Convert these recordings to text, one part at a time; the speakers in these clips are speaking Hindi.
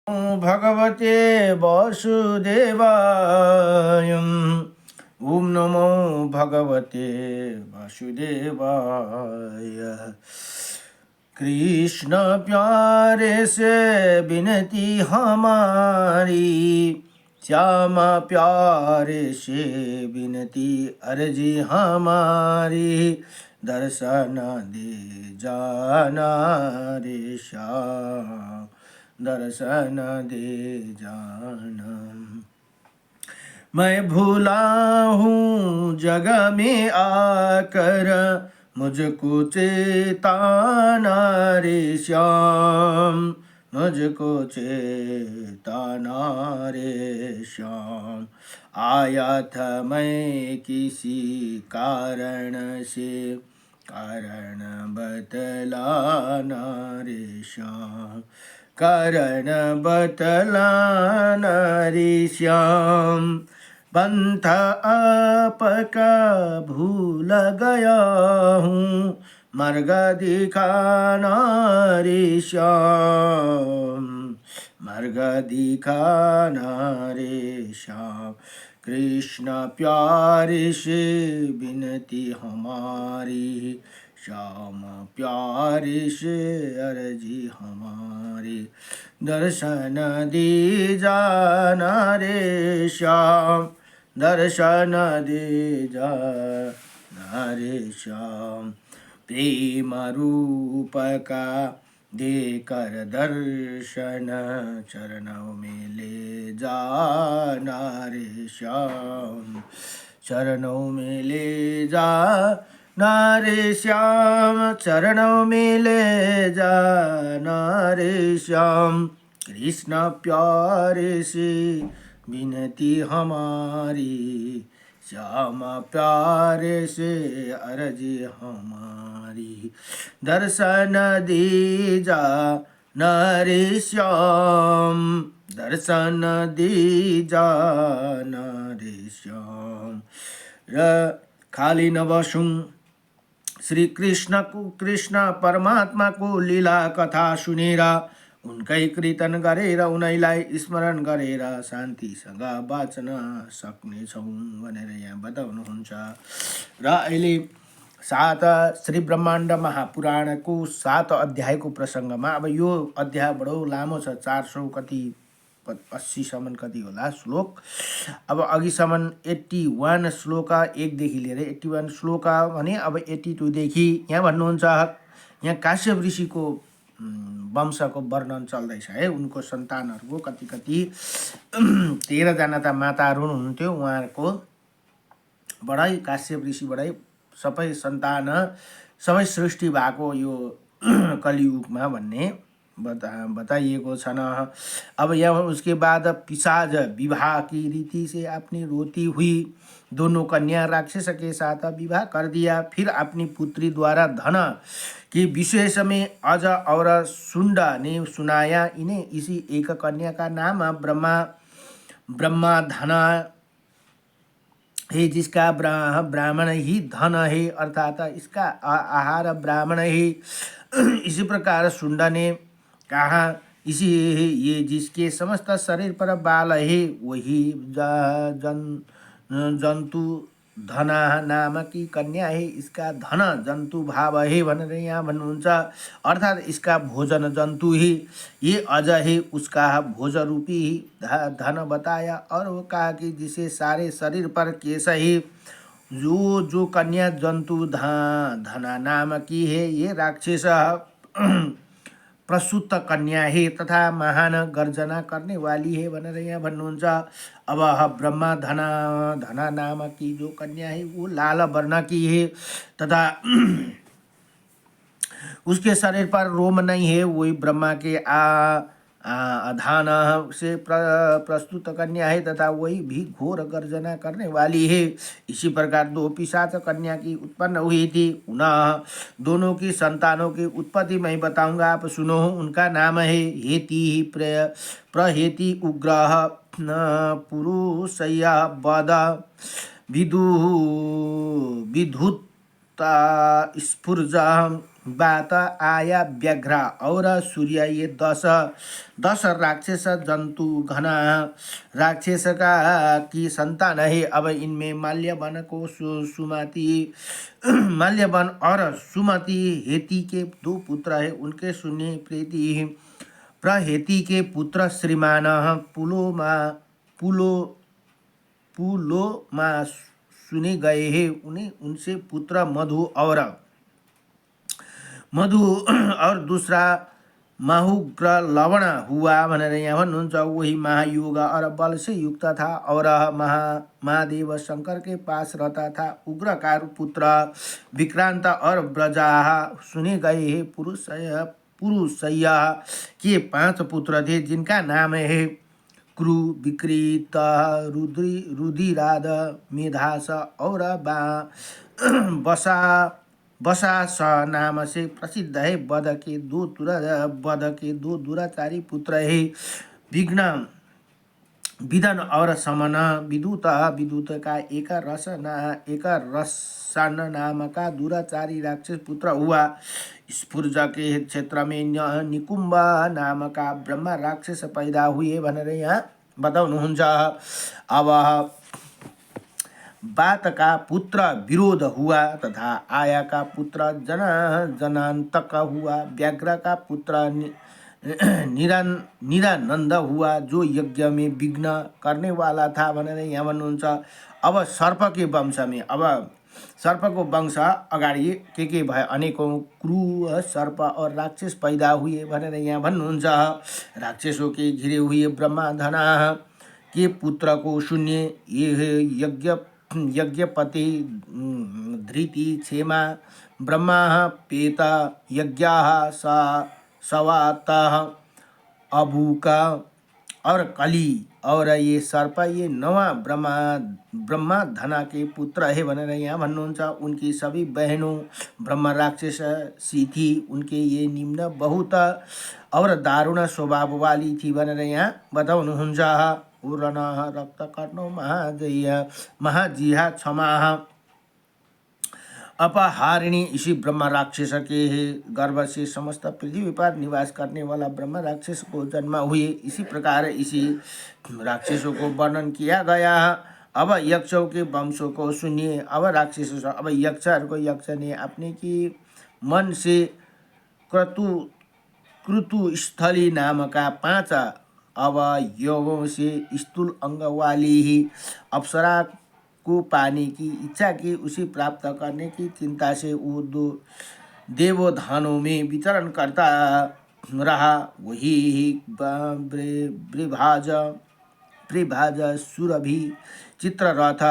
भगवते वासुदेवाय। ओम नमो भगवते वासुदेवाय। कृष्ण प्यारे से विनती हमारी, श्यामा प्यारे से विनती अर्जी हमारी। दर्शन दे जाना रे श्याम, दर्शन दे जाना। मैं भूला हूँ जग में आकर, मुझको चेताना रे श्याम, मुझको चेताना रे श्याम। आया था मैं किसी कारण से, कारण बतलाना रे श्याम, कारण बतलाना रे श्याम। पंथ आपका भूल गया हूँ, मार्ग दिखाना रे श्याम, मार्ग दिखाना रे श्याम। कृष्ण प्यारे से विनती हमारी, श्याम प्यारे से अर्जी हमारी। दर्शन दे जाना रे श्याम, दर्शन दे जाना रे श्याम। प्रेम रूप का देकर दर्शन, चरणों में ले जाना रे श्याम, चरणों में ले जाना रे श्याम, चरणों में ले जाना रे श्याम। कृष्ण प्यारे से विनती हमारी, श्यामा प्यारे से अर्जी हमारी। दर्शन दे जाना रे श्याम, दर्शन दे जाना रे श्याम। र खाली न बसौँ श्री कृष्ण परमात्मा को लीला कथा सुनेर, उनकै कीर्तन गरेर उनैलाई स्मरण गरेर शान्तिसँग बाँच्न सक्नेछौँ भनेर यहाँ बताउनुहुन्छ। र अहिले 7 श्री ब्रह्माण्ड महापुराणको 7 अध्यायको प्रसङ्गमा, अब यो अध्याय बडो लामो छ, 400 कति 80सम्म कति होला श्लोक। अब अघिसम्म 81 श्लोक 1 देखि लिएर 81 श्लोक भने अब 82 देखि यहाँ भन्नुहुन्छ, यहाँ काश्यप ऋषिको वंशको वर्णन चल्दैछ है। उनको सन्तानहरूको कति कति 13 जना त माताहरू हुनुहुन्थ्यो, उहाँहरूको बडै काश्यप ऋषिबाटै सबै सन्तान सबै सृष्टि भएको यो कलियुगमा भन्ने बताइएको छ न। अब यहाँ उसके बाद पिशाच विवाह की रीति से अपनी रोती हुई दोनों कन्या राक्षस के साथ विवाह कर दिया। फिर अपनी पुत्री द्वारा धन के विशेष में अज और सुंड ने सुनाया इन्हें। इसी एक कन्या का नाम ब्रह्मा धन है, जिसका ब्राह्मण ही धन है, अर्थात इसका आहार ब्राह्मण है। इसी प्रकार सुंड ने कहा, इसी ये जिसके समस्त शरीर पर बाल है, वही जंतु धना नाम की कन्या है, इसका धन जंतु भाव है भनेर यहाँ भन्नुहुन्छ। अर्थात इसका भोजन जंतु ही, ये अज है उसका भोज रूपी ही धन बताया। और वो कहा कि जिसे सारे शरीर पर केश है, जो कन्या जंतु धना नाम की है, ये राक्षस प्रसूत कन्या है तथा महान गर्जना करने वाली है भनेर यहाँ भन्नुहुन्छ। अब ब्रह्मा धना नाम की जो कन्या है वो लाल वर्ण की है तथा उसके शरीर पर रोम नहीं है, वही ब्रह्मा के आधान से प्रस्तुत कन्या है तथा वही भी घोर गर्जना करने वाली है। इसी प्रकार 2 पिशाच कन्या की उत्पन्न हुई थी। पुनः दोनों की संतानों की उत्पत्ति मैं बताऊंगा, आप सुनो। उनका नाम है हेति प्रहेति उग्रह पुरुषया वद विधुता स्फुर्जा बात आया व्याघ्र और सूर्य, ये 10 राक्षस जंतु घना राक्षस का की संतान है। अब इनमें माल्यवन को सुमति माल्यवन और सुमति हेती के 2 पुत्र है। उनके सुने प्रीति प्रहेति के पुत्र श्रीमान पुलो पुलोमा सुने गए हैं। उन्हें उनसे पुत्र मधु और दूसरा माहुग्र लवण हुआ भनेर यहाँ भन्नुहुन्छ। वही महायोग और बल से युक्त था और महादेव शंकर के पास रहता था। उग्रकार पुत्र विक्रांत और ब्रजाह सुने गए हैं। पुरुषय्या के 5 पुत्र थे, जिनका नाम है क्रू, विकृत, रुधिराद, मेधास और बसास नाम से प्रसिद्ध है। बद के 2 दुराचारी पुत्र है, विदन और समन। विदुत का एक रसन नाम का दुराचारी राक्षस पुत्र हुआ। स्फुर्ज के क्षेत्र में निकुंभ नाम का ब्रह्मा राक्षस पैदा हुए भनेर यहाँ बताउनुहुन्छ। अब बात का पुत्र विरोध हुआ तथा आया का पुत्र जनांतक हुआ। व्याघ्र का पुत्र निरानंद हुआ, जो यज्ञ में विघ्न करने वाला था भनेर यहाँ भन्नुहुन्छ। अब सर्प के वंश में, अब सर्पको वंश अगाडि के भए अनेकौं क्रूर सर्प और राक्षस पैदा हुए भनेर यहाँ भन्नुहुन्छ। राक्षसों के घिरे हुए ब्रह्मा धना के पुत्र को शून्य ये यज्ञपति धृति क्षेमा ब्रह्मा पेत यज्ञाः सवातः अभूका और कली और ये सर्प ये 9 ब्रह्मा धना के पुत्र है भनेर यहाँ भन्नुहुन्छ। उनकी सभी बहनों ब्रह्म राक्षस सी थी। उनके ये निम्न बहुत और दारुण स्वभाव वाली थी भनेर यहाँ बताउनुहुन्छ। उरण रक्त कर्णो महाजिहा क्षमा अपहारिणी। इसी ब्रह्म राक्षस के गर्भ से समस्त पृथ्वी पर निवास करने वाला ब्रह्म राक्षस को जन्म हुए। इसी प्रकार इसी राक्षसों को वर्णन किया गया। अब यक्षों के वंशों को सुनिए। अब राक्षसों, अब यक्ष ने अपने की मन से क्रतु स्थली नाम का 5 अवयवों से स्थूल अंग वाली ही अप्सरा को पाने की इच्छा की। उसे प्राप्त करने की चिंता से वो 2 देवधानों में विचरण करता रहा। वही ब्रिभाज सुरभि चित्ररथ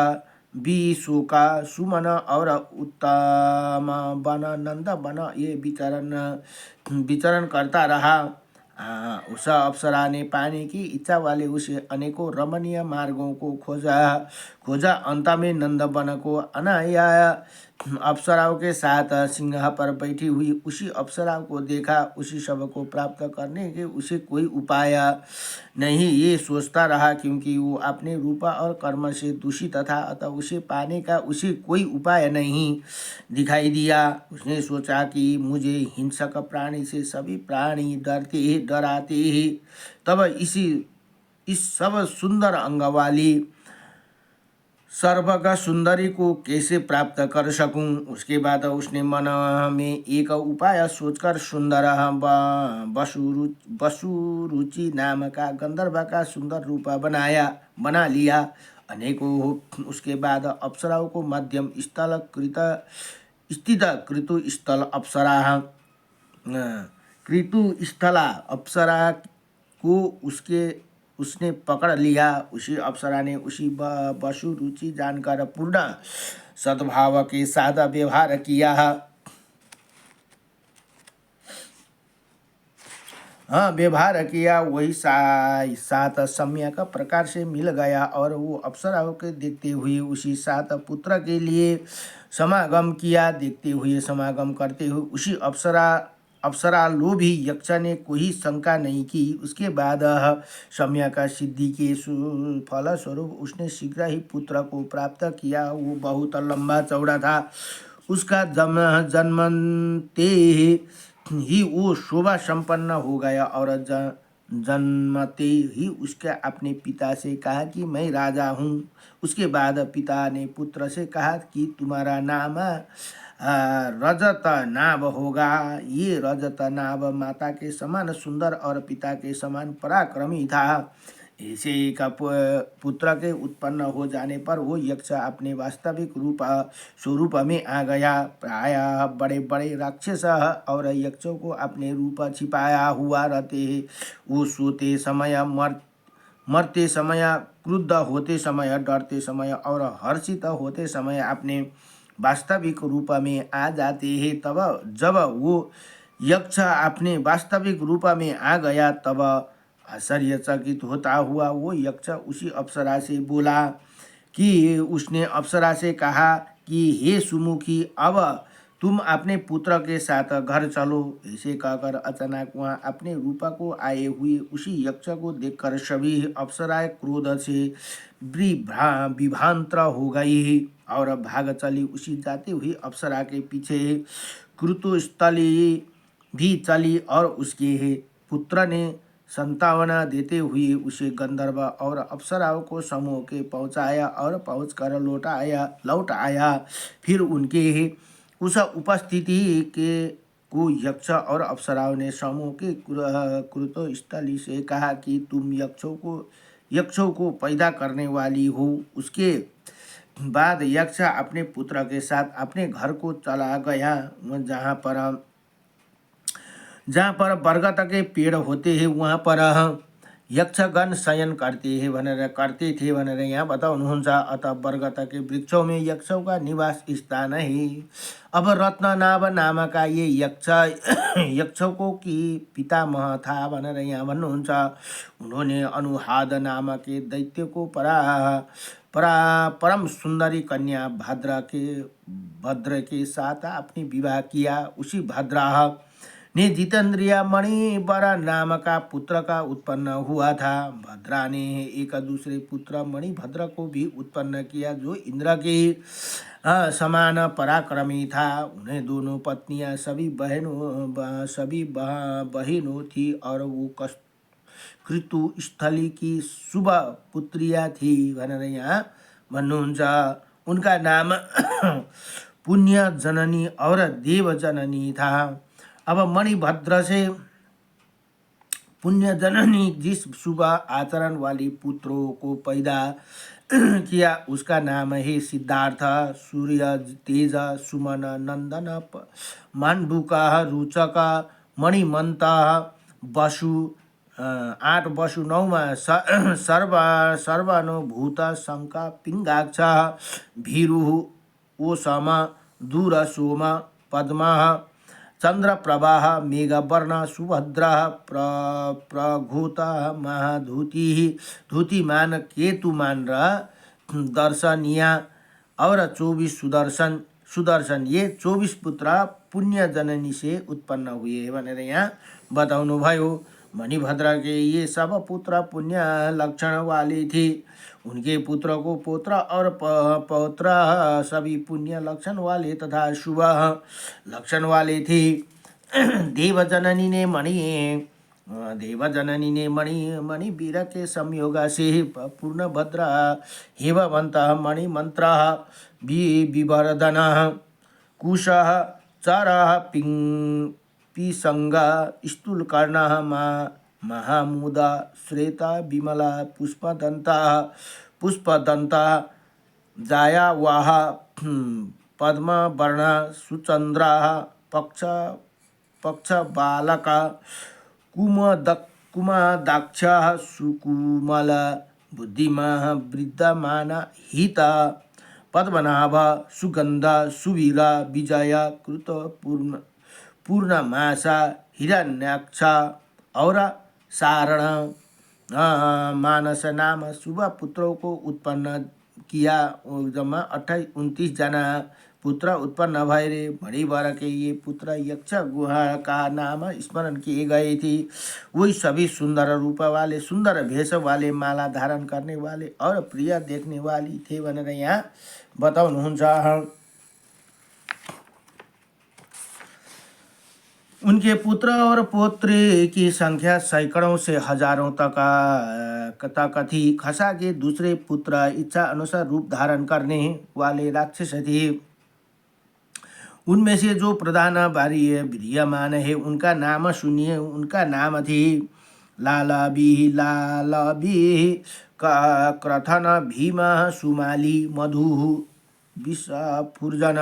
विशोका सुमन और उत्तम वन नंद वन ये विचरण करता रहा। उस अप्सरा ने पाने की इच्छा वाले उसे अनेकों रमणीय मार्गों को खोजा। अंत में नंदवन को अनाया अप्सराओं के साथ सिंह पर बैठी हुई उसी अप्सरा को देखा। उसी सब को प्राप्त करने के उसे कोई उपाय नहीं ये सोचता रहा, क्योंकि वो अपने रूप और कर्म से दूषित था। अतः उसे पाने का उसे कोई उपाय नहीं दिखाई दिया। उसने सोचा कि मुझे हिंसक प्राणी से सभी प्राणी डराते हैं, तब इस सब सुंदर अंग वाली सर्वग सुंदरी को कैसे प्राप्त कर सकूं। उसके बाद उसने मन में एक उपाय सोचकर सुंदर बसुरुचि नाम का गंधर्व का सुंदर रूप बना लिया। अनेकों उसके बाद अप्सराओं को मध्यम स्थित कृतु स्थला अप्सरा को उसने पकड़ लिया। उसी अप्सरा ने उसी बसुरुचि जानकर पूर्ण सद्भाव के साथ व्यवहार किया। व्यवहार किया। वही सात सम्यक प्रकार से मिल गया और वो अप्सराओं के देखते हुए उसी 7 पुत्र के लिए समागम किया। देखते हुए समागम करते हुए उसी अप्सरा लोभी यक्ष ने कोई शंका नहीं की। उसके बाद सम्यक सिद्धि के फलस्वरूप उसने शीघ्र ही पुत्र को प्राप्त किया। वो बहुत लंबा चौड़ा था। उसका जन्मते ही वो शोभा संपन्न हो गया और जन्मते ही उसके अपने पिता से कहा कि मैं राजा हूँ। उसके बाद पिता ने पुत्र से कहा कि तुम्हारा नाम रजत नाभ होगा। ये रजत नाभ माता के समान सुंदर और पिता के समान पराक्रमी था। ऐसे का पुत्र के उत्पन्न हो जाने पर वो यक्ष अपने वास्तविक स्वरूप में आ गया। प्रायः बड़े बड़े राक्षस और यक्षों को अपने रूप छिपाया हुआ रहते हैं। वो सोते समय, मरते समय, क्रुद्ध होते समय, डरते समय और हर्षित होते समय अपने वास्तविक रूप में आ जाते हैं। तब जब वो यक्ष अपने वास्तविक रूप में आ गया तब आश्चर्यचकित होता हुआ वो यक्ष उसी अप्सरा से बोला कि उसने अप्सरा से कहा कि हे सुमुखी, अब तुम अपने पुत्र के साथ घर चलो। ऐसे कहकर अचानक वहाँ अपने रूपा को आए हुए उसी यक्ष को देखकर सभी अप्सराएं क्रोध से विभ्रांत हो गई और भाग चली। उसी जाती हुई अप्सरा के पीछे कृतस्थली भी चली और उसके पुत्र ने संतावना देते हुए उसे गंधर्व और अप्सराओं को समूह के पहुँचाया और पहुँचकर लौट आया। फिर उनके उस उपस्थिति के को यक्ष और अप्सराओं ने समूह के कृतस्थली से कहा कि तुम यक्षों को पैदा करने वाली हो। उसके बाद यक्ष अपने पुत्र के साथ अपने घर को चला गया, जहाँ पर बरगद के पेड़ होते हैं वहाँ पर यक्षगण शयन करते थे भनेर यहाँ बताउनुहुन्छ। अतः बरगद के वृक्षों में यक्षों का निवास स्थान है। अब रत्ननाभ नामक ये यक्षों की पितामह था भनेर यहाँ भन्नुहुन्छ। उन्होंने अनुहाद नामक के दैत्य को परम सुंदरी कन्या भद्र के साथ अपनी विवाह किया। उसी भद्रा ने जितेंद्रिय मणिवर नाम का पुत्र का उत्पन्न हुआ था। भद्रा ने एक दूसरे पुत्र मणिभद्र को भी उत्पन्न किया जो इंद्र के समान पराक्रमी था। उन्हें दोनों पत्नियां सभी बहनों थी और वो कृतु स्थली की शुभ पुत्रिया थी भनेर यहाँ भन्नुहुन्छ। उनका नाम पुण्य जननी और देव जननी था। अब मणिभद्र से पुण्य जननी जिस शुभ आचरण वाली पुत्रों को पैदा किया उसका नाम है सिद्धार्थ, सूर्य, तेज, सुमन, नंदन, मांडुका, रुचक, मणिमंत, वसु 8 वसु 9 सर्वानुभूत, शंका, पिंगाक्ष, भीरु, ओसम, दूर, सोम, पद्म, चंद्र प्रवाह, मेघवर्ण, सुभद्र, प्रघोत, महाधूति, धूतिमान, केतुमान र दर्शनिया और 24 सुदर्शन ये 24 पुत्र पुण्य जननी से उत्पन्न हुए भनेर यहाँ बताउनु भयो। मणिभद्र के ये सब पुत्र पुण्य लक्षण वाले थे। उनके पुत्र को पौत्र और पौत्र सभी पुण्य लक्षण वाले तथा शुभ लक्षण वाले थे। देवजननी ने मणिवीर के संयोग से पूर्ण भद्र हेमवंत, मणिमंत्र, विवर्धन, कुश, चर, पिसंग, स्थूलकर्ण, महामूद, श्वेत, विमला, पुष्पदंत, जायावाह, पद्मवर्ण, सुचंद्र, पक्ष बालक, कुमदाक्ष, सुकुमल, बुद्धिमा, वृद्धमान, हित, पद्मनाभ, सुगंध, सुवीर, विजय, कृत, पूर्णमासा, हिरण्याक्ष और सारण, मानस नाम शुभ पुत्रों को उत्पन्न किया। जम्मा 29 जना पुत्र उत्पन्न भए। मणिवर के ये पुत्र यक्ष गुहा का नाम स्मरण किए गए थे। वही सभी सुंदर रूप वाले, सुंदर भेष वाले, माला धारण करने वाले और प्रिय देखने वाली थे भनेर यहाँ बताउनुहुन्छ। उनके पुत्र और पौत्री की संख्या सैकड़ों से हजारों तक थी। खसा के दूसरे पुत्र इच्छा अनुसार रूप धारण करने वाले राक्षस थे। उनमें से जो प्रधान वीर्यमान है उनका नाम सुनिए। उनका नाम थे लालबी क्रथन भीम सुमाली मधु विस्फुर्जन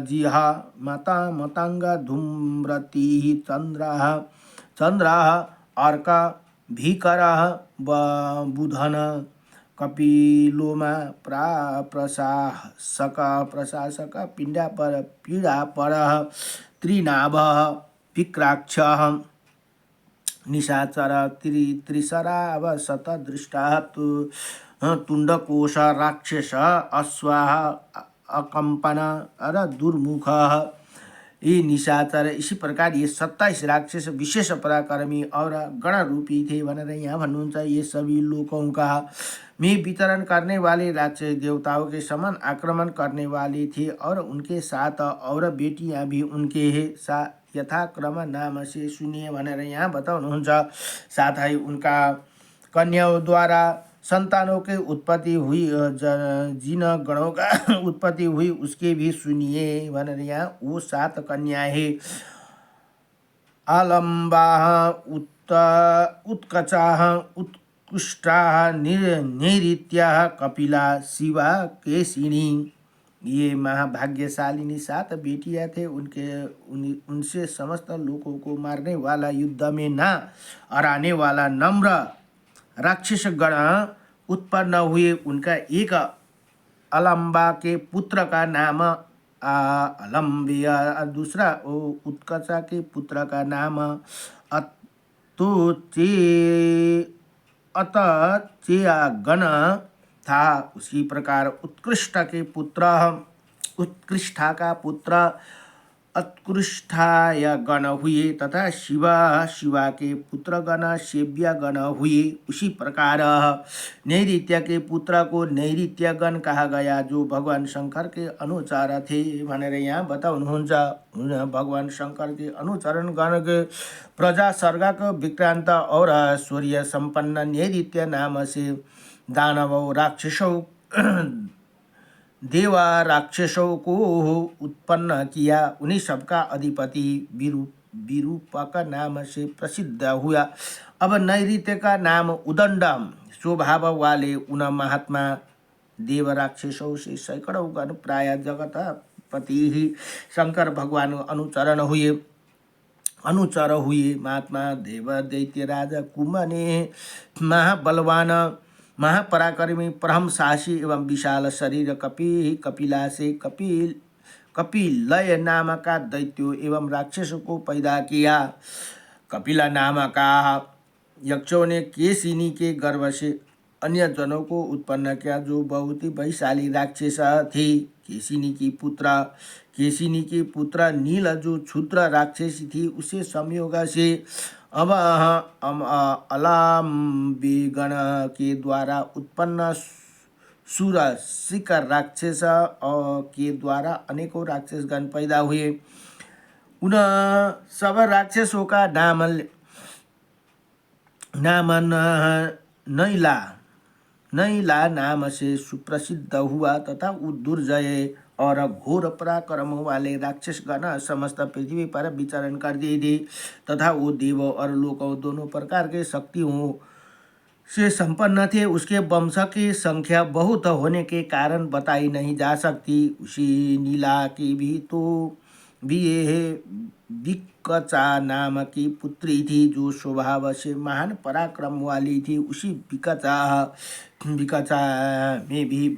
जिहा माता मतंग धूम्रती चंद्र अर्क भीकर बुधन कपिलोमा प्रशासक पीड़ा पर त्रिनाभ विक्राक्ष निशाचर त्रिशरावशत दृष्टा तुंडकोश राक्षस अश्वाह अकंपन अर दुर्मुख। ये निशाचर इसी प्रकार ये 27 राक्षस विशेष पराक्रमी और गण रूपी थे भनेर यहाँ भन्नुहुन्छ। ये सभी लोगों का में वितरण करने वाले राक्षस देवताओं के समान आक्रमण करने वाले थे और उनके साथ और बेटियां भी उनके साथ यथाक्रम नाम से सुनिए भनेर यहाँ बताउनुहुन्छ। साथै उनका कन्याओं द्वारा संतानों के उत्पत्ति हुई, जिन गणों का उत्पत्ति हुई उसके भी सुनिए भनेर यहाँ वो 7 कन्या है। आलम्बाः उत्कचाः उत्कृष्टाः नैऋत्याः कपिला शिवा केशिनी। ये महाभाग्यशालिनी 7 बेटियां थे। उनसे समस्त लोगों को मारने वाला, युद्ध में ना हराने वाला नम्र राक्षस गण उत्पन्न हुए। उनका एक अलम्बा के पुत्र का नाम अलम्बेय, दूसरा उत्कचा के पुत्र का नाम अतचेयगण था। उसी प्रकार उत्कृष्टा का पुत्र उत्कृष्टाय गण हुए तथा शिवा के पुत्र गण सेव्य गण हुए। उसी प्रकार नैऋत्य के पुत्र को नैऋत्य गण कहा गया जो भगवान शंकर के अनुचर थे भनेर यहाँ बताउनुहुन्छ। भगवान शंकर के अनुचरण गण के प्रजा सर्गक विक्रांत और सूर्य संपन्न नैऋत्य नाम से दानव राक्षसों देवा राक्षसों को उत्पन्न किया। उन्हीं सबका अधिपति विरूपक नाम से प्रसिद्ध हुआ। अब नैऋत्य का नाम उदंडम स्वभाव वाले उन महात्मा देव राक्षसों से सैकड़ों गण प्राय जगत पति ही शंकर भगवान अनुचर हुए। महात्मा देव दैत्य राजा कुम्भने महाबलवान महापराक्रमी परमसाहसी एवं विशाल शरीर कपिला से कपिलय नाम का दैत्यो एवं राक्षस को पैदा किया। कपिला नाम का यक्षों ने केशिनी के गर्भ से अन्य जनों को उत्पन्न किया जो बहुत ही वैशाली राक्षस थे। केशिनी की पुत्र नील जो क्षुद्र राक्षसी थी उसे संयोग से अब अलाम्बीगण के द्वारा उत्पन्न सुर शिकर राक्षस के द्वारा अनेकों राक्षसगण पैदा हुए। उन सब राक्षसों का नाम नैला नाम से सुप्रसिद्ध हुआ तथा वो दुर्जय और घोर पराक्रम वाले राक्षसगण समस्त पृथ्वी पर विचरण करते थे तथा वो देव और लोकों दोनों प्रकार के शक्तियों से संपन्न थे। उसके वंश की संख्या बहुत होने के कारण बताई नहीं जा सकती। उसी नीला की भी ये विकचा नाम की पुत्री थी जो स्वभाव से महान पराक्रम वाली थी। उसी विकचा में भी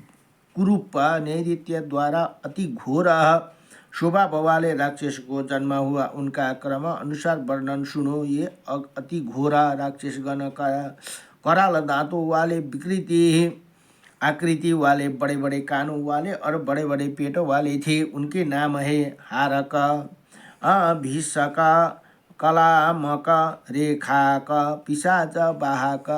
कुरूप नैऋत्य द्वारा अति घोर स्वभाव वाले राक्षस को जन्म हुआ। उनका क्रम अनुसार वर्णन सुनो। ये अति घोरा राक्षसगण कराल दांतों वाले, विकृति आकृति वाले, बड़े बड़े कानों वाले और बड़े बड़े पेटों वाले थे। उनके नाम है हारक, भीषक, कलामक, रेखाक, पिशाच, वाहक,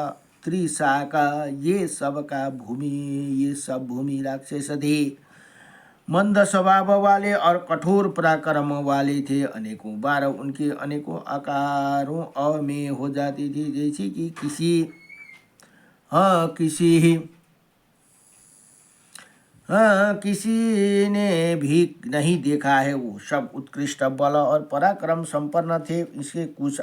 त्रिशाक। ये सब भूमि राक्षस थे। मंद स्वभाव वाले और कठोर पराक्रम वाले थे। अनेकों बार उनके अनेकों आकारों और में हो जाती थी, जैसे कि किसी किसी ने भी नहीं देखा है। वो सब उत्कृष्ट बल और पराक्रम संपन्न थे। इसके कुछ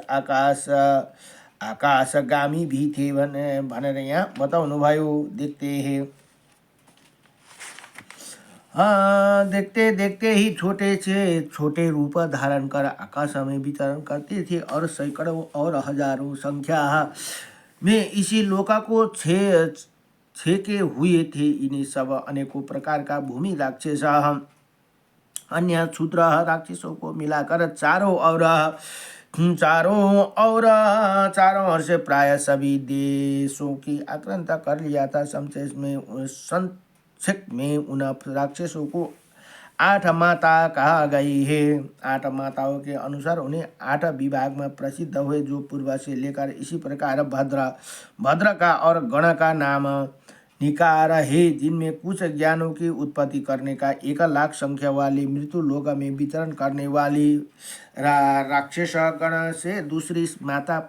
आकाशगामी भी थे भनेर यहाँ बताउनुभयो। देखते देखते ही छोटे से छोटे रूप धारण कर आकाश में विचरण करते थे और सैकड़ों और हजारों संख्या में इसी लोका को छेके हुए थे। इन्हें सब अनेकों प्रकार का भूमि राक्षस अन्य क्षुद्र राक्षसों को मिलाकर चारों ओर से प्राय सभी देशों की आक्रांता कर लिया था। संक्षेप में उन राक्षसों को 8 माता कहा गई है। 8 माताओं के अनुसार उन्हें 8 विभाग में प्रसिद्ध हुए, जो पूर्व से लेकर इसी प्रकार भद्र का और गण का नाम निकार है, जिनमें कुछ ज्ञानों की उत्पत्ति करने का 1 लाख संख्या वाली मृत्यु लोक में विचरण करने वाली राक्षस गण से दूसरी माता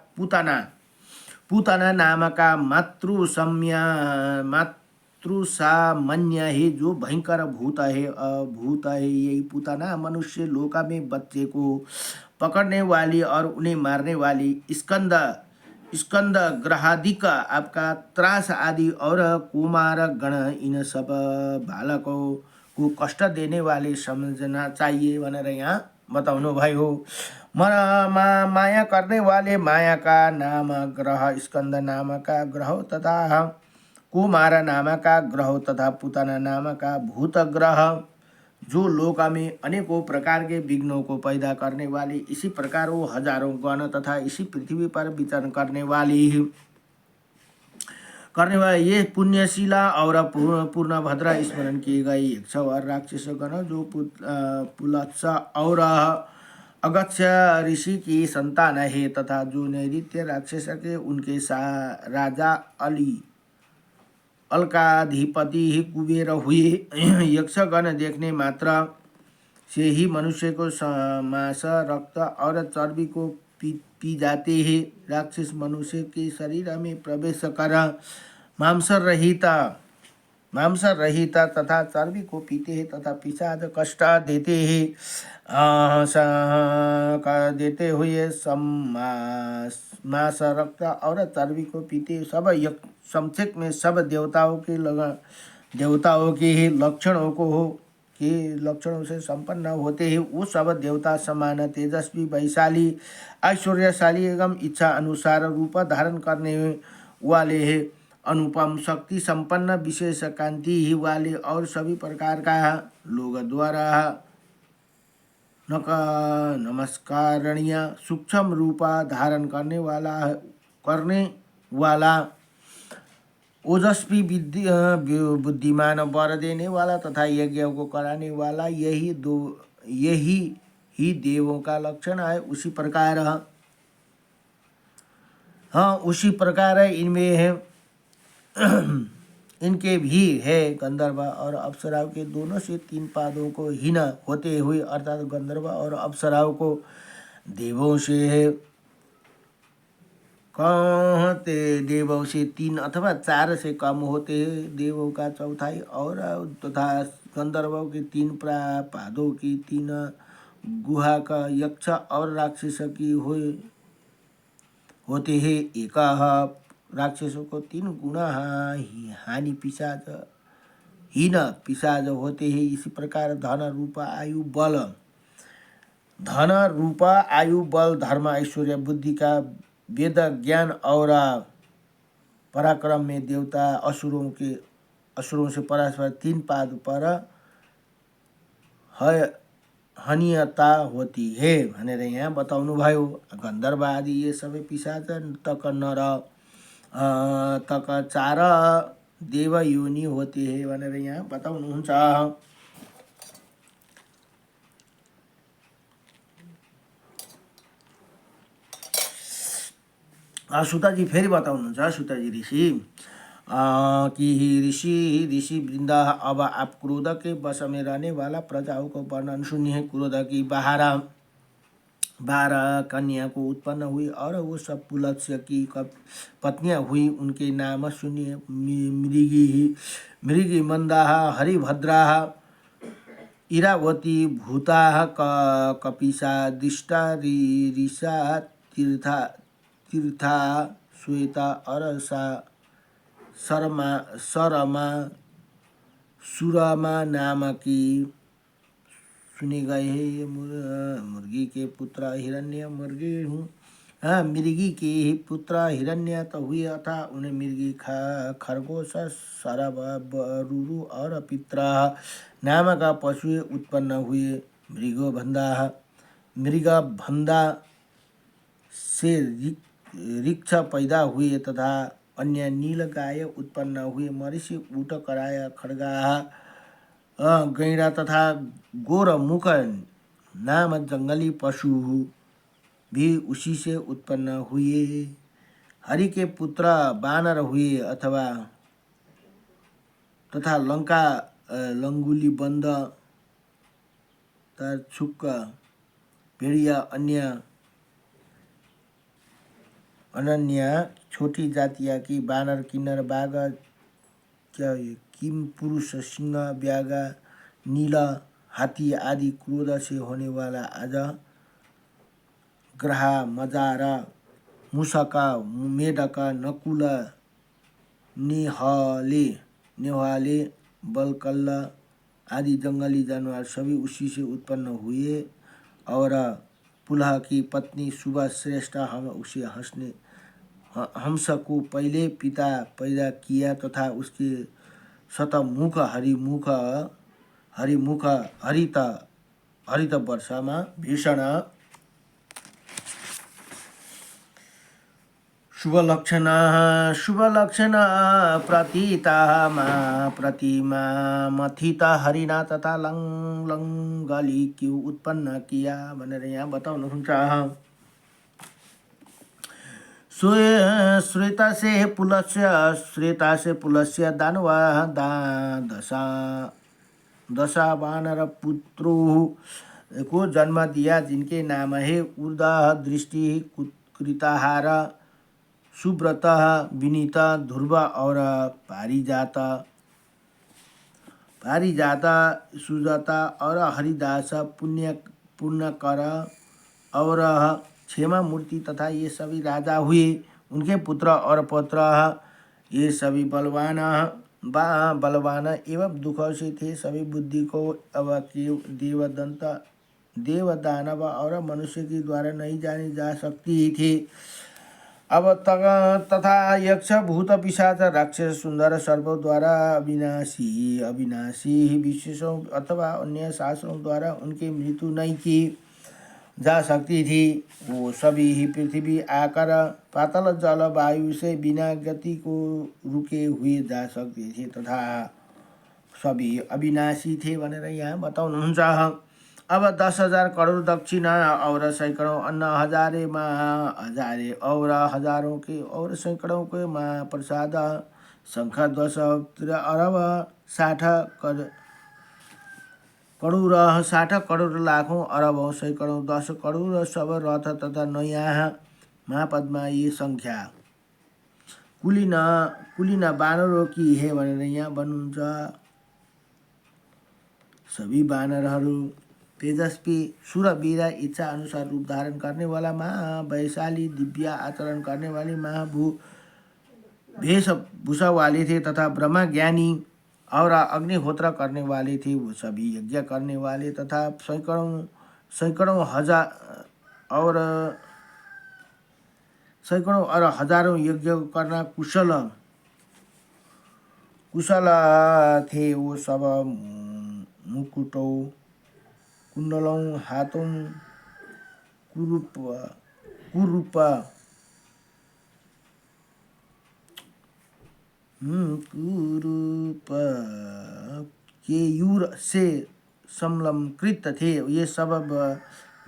पुतना नाम का मातृसामान्य है, जो भयंकर भूत है। यही पुतना मनुष्य लोक में बच्चे को पकड़ने वाली और उन्हें मारने वाली स्कंद ग्रहादिक आपका त्रास आदि और कुमार गण, इन सब बालकों को कष्ट देने वाले समझना चाहिए भनेर यहाँ बताउनु भयो। माया करने वाले माया का नाम ग्रह स्कंद नाम का ग्रह तथा कुमार नाम का ग्रह तथा पुतना नाम का भूत ग्रह, जो लोक में अनेकों प्रकार के विघ्नों को पैदा करने वाली, इसी प्रकार वो हजारों गण तथा इसी पृथ्वी पर विचरण करने वाली ये पुण्यशिला और पूर्ण भद्रा स्मरण किए गए 100 और राक्षस गण, जो पुलत्स और अगत्य ऋषि की संतान है तथा जो नैऋत्य राक्षस के उनके राजा अलकाधिपति ही कुबेर हुए। यक्षगण देखने मात्र से ही मनुष्य को मांस रक्त और चर्बी को पी जाते हैं। राक्षस मनुष्य के शरीर में प्रवेश कर मांस रहित तथा चर्बी को पीते हैं तथा पिशाच कष्ट देते हुए मांस रक्त और चर्बी को पीते। सब संक्षेप में सब देवताओं के लक्षणों से संपन्न होते हैं। वो सब देवता समान तेजस्वी, वैशाली, ऐश्वर्यशाली एवं इच्छा अनुसार रूप धारण करने वाले हैं। अनुपम शक्ति संपन्न, विशेष कांति ही वाले और सभी प्रकार का लोग द्वारा नमस्कारणीय सूक्ष्म रूपा धारण करने वाला ओजस्वी बुद्धिमान, वर देने वाला तथा यज्ञ को कराने वाला, यही ही देवों का लक्षण है। उसी प्रकार इनमें है इनके भी है गंधर्व और अप्सराओं के दोनों से 3 पादों को हीन होते हुए, अर्थात गंधर्व और अप्सराओं को देवों से 3 अथवा 4 से कम होते हैं। देवों का चौथाई और तथा गंधर्वों के 3 पादों की 3 गुहा का यक्ष और राक्षस की होते हैं। एक राक्षसों को 3 गुणा हीन पिशाच होते हैं। इसी प्रकार धन रूप आयु बल धर्म ऐश्वर्य बुद्धि का वेद ज्ञान और पराक्रम में देवता असुरों से परस्पर 3 पाद पर हनीयता होती है भनेर यहाँ बताउनु भयो। गन्धर्व आदि ये सबै पिशाच तक नर तक 4 देव योनि होते हैं भनेर यहाँ बताउनुहुन्छ। सुताजी फेरि बताउनुहुन्छ। सुताजी ऋषि कि ऋषि वृंद, अब आप क्रोध के वश में रहने वाला प्रजाओं को वर्णन सुनिए। क्रोध की 12 कन्या को उत्पन्न हुई और वो सब पुलत्स्य की पत्नियां हुई। उनके नाम सुनिए। मृगी मंदा, हरिभद्रा, इरावती, भूता, कपिशा, दिष्टा, ऋषा, तीर्था, श्वेता और सरमा सुरमा नाम की सुने गए हैं। ये मुर्गी के पुत्र हिरण्य मुर्गी हूँ। हाँ, मृगी के ही पुत्र हिरण्य तो हुए अथा उन्हें मृगी खरगोश, सरब, रुरु और पित्रा नाम का पशु उत्पन्न हुए। मृगभंदा से रिक्ष पैदा हुए तथा अन्य नील गाय उत्पन्न हुए। मरीषि ऊँट, कराय, खड़गा, गैंडा तथा गोरमुख नाम जंगली पशु भी उसी से उत्पन्न हुए। हरि के पुत्र बानर हुए तथा लंका लंगुली, बंद, तारछुक, भेड़िया, अनन्या छोटी जातिया की बानर, किन्नर, बाघ, किम पुरुष, सिंह, व्याघ, नीला, हाथी आदि क्रोध से होने वाला अज, ग्रहा, मजार, मूषका, मेढक, नकुल, नेहाले, बलकल्ल आदि जंगली जानवर सभी उसी से उत्पन्न हुए। और पुलह की पत्नी सुबह श्रेष्ठ हम उसे हंस को पहले पिता पैदा किया तथा उसके शतमुख हरित वर्षमा भीषण शुभ लक्षण प्रतीता प्रतिमा मथिता हरिना तथा लंगली क्यों उत्पन्न किया भनेर यहाँ बताउनुहुन्छ। श्वेता से पुलस्य दानवा दशा वानर पुत्रों को जन्म दिया जिनके नाम है उर्दा, दृष्टि, कृताहार, सुब्रत, विनीता, ध्रुव और पारिजाता, सुजाता और हरिदास, पुण्यकर और क्षेमा मूर्ति तथा ये सभी राजा हुए। उनके पुत्र और पौत्र ये सभी बलवान एवं दुख से थे। सभी बुद्धि को देव, दानव और मनुष्य के द्वारा नहीं जाने जा सकती थे। अब तथा यक्ष, भूत, पिशाच, राक्षस, सुंदर, सर्प द्वारा अविनाशी विशेषों अथवा अन्य शास्त्रों द्वारा उनकी मृत्यु नहीं की जा सकती थी। वो सभी ही पृथ्वी, आकर, पाताल, जल, वायु से बिना गति को रुके हुए जा सकते थे तथा सभी अविनाशी थे भनेर यहाँ बताउनुहुन्छ। अब 10,000 करोड़ दक्षिणा और सैकड़ों अन्न, हजारे और हजारों के और सैकड़ों के महाप्रसाद, शंख 10 अरब 60 करोड़ 60 करोड़ लाखों अरबों सैकड़ों 10 करोड़ सब रथ तथा नयाँ महापदमा ये संख्या कुलीन बानरों की है भनेर यहाँ भन्नुहुन्छ। सभी बानरहरू तेजस्वी, शूरवीर, इच्छा अनुसार रूप धारण करने वाला, वैशाली, दिव्य आचरण करने वाली, वेशभूषा वाले थे तथा ब्रह्म ज्ञानी और अग्निहोत्र करने वाले थे। वो सभी यज्ञ करने वाले तथा सैकड़ों और हजारों यज्ञ करना कुशल थे। वो सब मुकुटों, कुंडलों, हाथों, कुरूप केयूर से संलंकृत थे। ये सब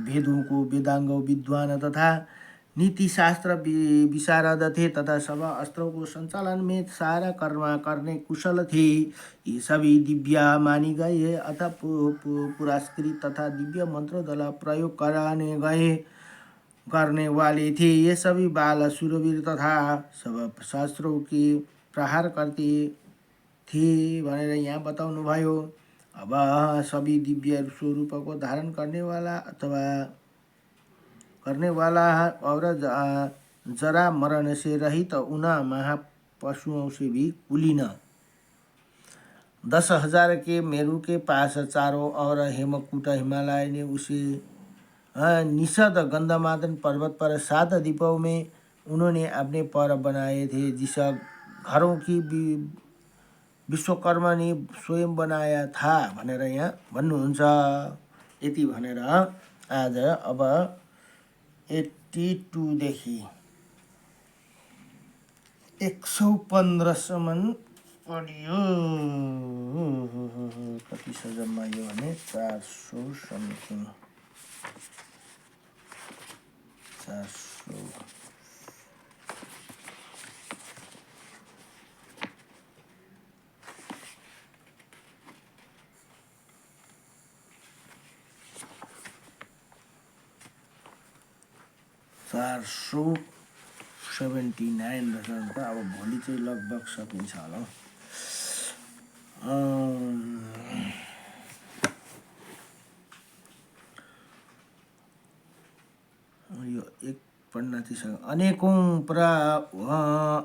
वेदों को वेदांगों, विद्वान तथा नीति शास्त्र विशारद थे तथा सभा अस्त्रों को संचालन में सारा कर्म करने कुशल थे। ये सभी दिव्य मानी गए अतः पुरस्कृत तथा दिव्य मंत्र दल प्रयोग करने वाले थे। ये सभी बाल शूरवीर तथा सब शास्त्रों के प्रहार करते थे भनेर यहाँ बताउनु भयो। अब सभी दिव्य स्वरूप को धारण करने वाला और जरा मरण से रहित उन महापशुओं से भी कुलीन 10,000 के मेरु के पास चारों और हेमकूट हिमालय ने उसे निषद गंधमादन पर्वत पर 7 द्वीपों में उन्होंने अपने पर बनाए थे। जिस घरों की विश्वकर्मा ने स्वयं बनाया था भनेर यहाँ भन्नुहुन्छ। यति भनेर आज अब 82 देखि 115 सम्म पढियो। कति छ जम्मा यो भने 400 समथिङ 400 479 रहेछ। अब भोलि चाहिँ लगभग सकिन्छ होला। यो एक पढ़ना चाहिए।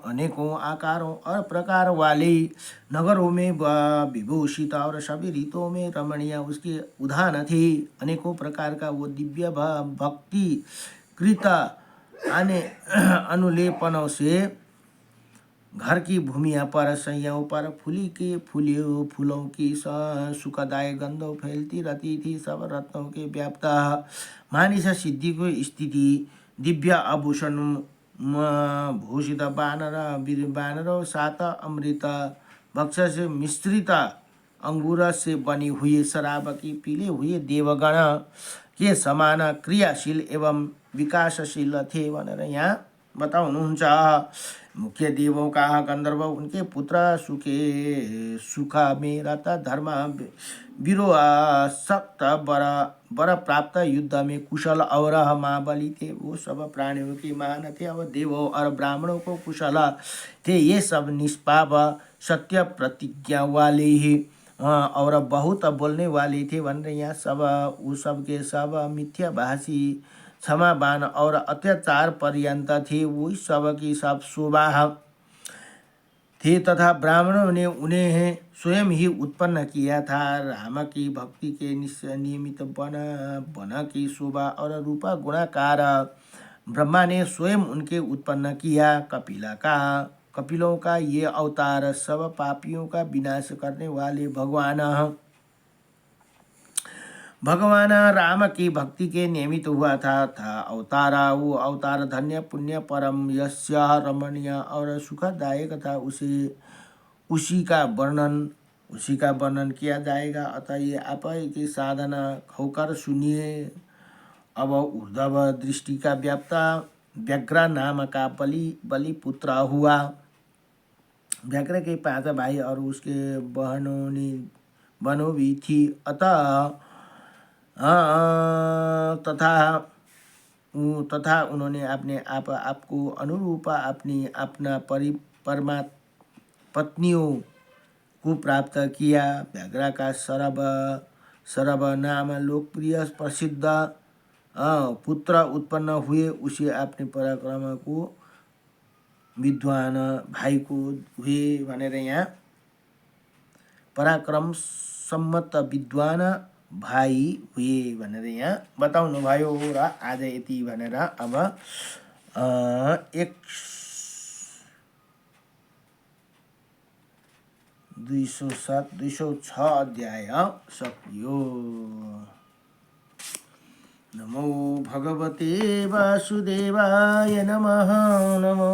अनेकों आकारों और प्रकार वाले नगरों में विभूषित और सभी रीतों में रमणीय उसके उदाहरण थे। अनेकों प्रकार का वो दिव्य भक्ति कृत अनुलेपनों से घर की भूमिया पर सैयों पर फूलों की सुखदायक गंधों फैलती रहती थी। सब रत्नों के व्याप्त मानिस सिद्धि को स्थिति दिव्य आभूषण भूषित बानरों 7 अमृत भक्ष से मिश्रित अंगूर से बनी हुई शराब की पीले हुए देवगण के समान क्रियाशील एवं विकासशील थे भनेर यहाँ बताउनुहुन्छ। मुख्य देवों का गंधर्व उनके पुत्र सुखा में रहता धर्म विरोह सक्त वर प्राप्त युद्ध में कुशल और महाबली थे। वो सब प्राणियों के महान थे और देवों और ब्राह्मणों को कुशल थे। ये सब निष्पाप सत्य प्रतिज्ञा वाले ही और बहुत बोलने वाले थे। बन रहे यहाँ सब वो सब के सब मिथ्याभाषी क्षमावान और अत्याचार पर्यंत थे। वही सब की सब शोभा थे तथा ब्राह्मणों ने उन्हें स्वयं ही उत्पन्न किया था। राम की भक्ति के नियमित बन की शोभा और रूपा गुणाकार ब्रह्मा ने स्वयं उनके उत्पन्न किया। कपिलों का ये अवतार सब पापियों का विनाश करने वाले भगवान राम की भक्ति के नियमित हुआ था वो अवतार धन्य पुण्य परम यस्य रमणीय और सुखदायक था। उसी का वर्णन किया जाएगा। अतः ये आप की साधना होकर सुनिए। अब ऊर्ध्व दृष्टि का व्याप्ता व्याघ्र नाम का बलि पुत्र हुआ। व्याघ्र के 5 भाई और उसके बहनों भी थी। अतः तथा उन्होंने अपने आप को अनुरूप अपना पत्नियों को प्राप्त किया। व्याघ्र का सरब नाम लोकप्रिय प्रसिद्ध पुत्र उत्पन्न हुए। उसे अपने पराक्रम को विद्वान भाई को हुए भनेर यहाँ पराक्रम सम्मत विद्वान भाइ हुए भनेर यहाँ बताउनु भयो। र आज यति भनेर अब 206 अध्याय सकियो। नमो भगवते वासुदेवाय नमः। नमो